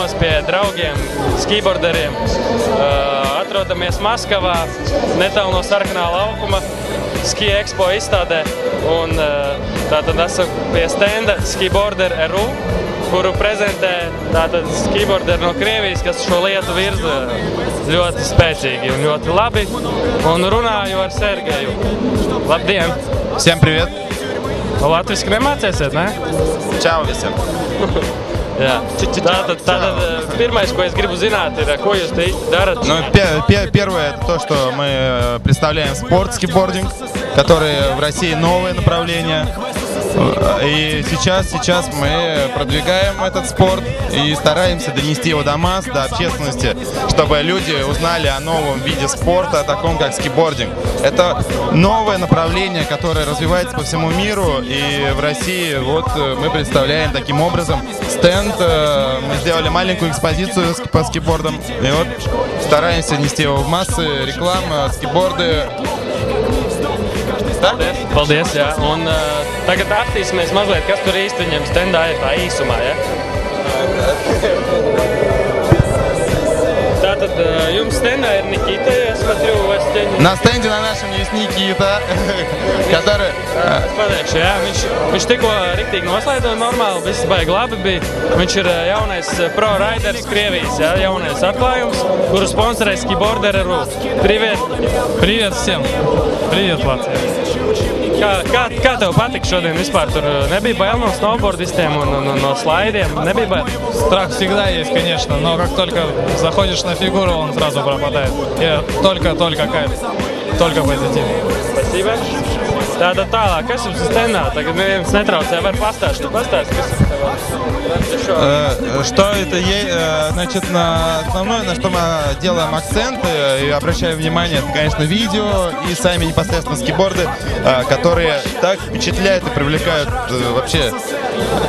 ciemos pie draugiem, skiborderiem. Atrodamies Maskavā, netālu no Sarkanā laukuma, Ski Expo izstādē. Un tātad esam pie stenda Skiborder.ru, kuru prezentē tātad skiborderi no Krievijas, kas šo lietu virza ļoti spēcīgi un ļoti labi. Un runāju ar Sergeju. Labdien! Всем привет! Latviski nemācēsiet, ne? Čau visiem! Jā. Tātad pirmais, ko es gribu zināt, ir, ko jūs te darat? Ну, первое, это то, что мы представляем спорт, скейтбординг, который в России новое направление. И сейчас мы продвигаем этот спорт и стараемся донести его до масс, до общественности, чтобы люди узнали о новом виде спорта, о таком как скейтбординг. Это новое направление, которое развивается по всему миру, и в России вот мы представляем таким образом стенд. Мы сделали маленькую экспозицию по скейтбордам, и вот стараемся нести его в массы, реклама, скейтборды. Paldies, jā. Un tagad aptīsimies mazliet, kas tur īsti viņiem stendā ir tā īsumā, ja? Tātad jums stendā ir Nikita, я смотрю, у вас стенде. На стенде на нашем есть Никита, который... Es pateikšu, jā, viņš tikko riktīgi noslēdzoja normāli, viss baigi labi bija. Viņš ir jaunais pro riders Krievijas, jā, jaunais atklājums, kuru sponsorē Skiborder.ru. Привет! Привет всем! Привет, Латвия! Kā tev patika šodien vispār? Tur nebija bail no snowboardistiem un no slaidiem? Nebija bail? Страх всегда есть, конечно, но как только заходишь на фигуру, он сразу пропадает. И только кайф, только позитив. Спасибо. Tātad tālāk, kas jums ir stendā? Tagad neviens netraucē, var pastāstīt, kas ir Что это есть, значит, основное, на что мы делаем акценты и обращаем внимание, это, конечно, видео и сами непосредственно скейтборды, которые так впечатляют и привлекают,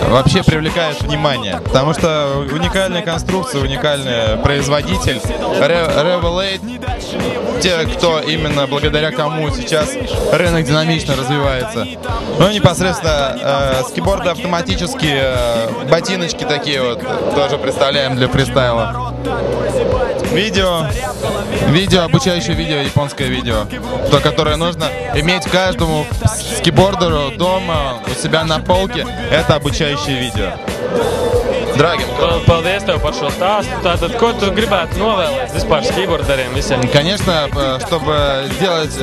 вообще привлекают внимание. Потому что уникальная конструкция, уникальный производитель, Revelate, те, кто именно благодаря кому сейчас рынок динамично развивается. Ну, непосредственно скейтборды автоматические, ботиночки такие вот тоже представляем для фристайла. Видео, обучающее видео, японское видео, то, которое нужно иметь каждому скейтбордеру дома у себя на полке, это обучающее видео. Драгин, paldies tev par šo stāstu. Tātad, ko tu gribētu novēlēt vispār skijborderiem visiem? Конечно, чтобы сделать,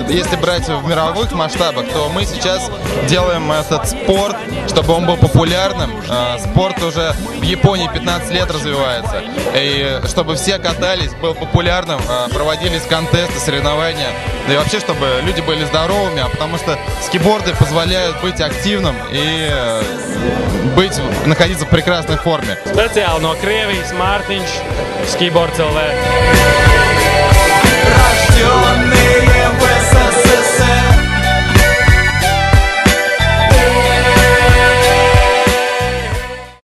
если брать в мировых масштабах, то мы сейчас делаем этот спорт, чтобы он был популярным. Спорт уже в Японии 15 лет развивается. И чтобы все катались, был популярным, проводились контесты, соревнования. Да и вообще, чтобы люди были здоровыми, потому что скейтборды позволяют быть активным и находиться в прекрасной форме. Speciāli no Krievijas Mārtiņš, Skibords LV.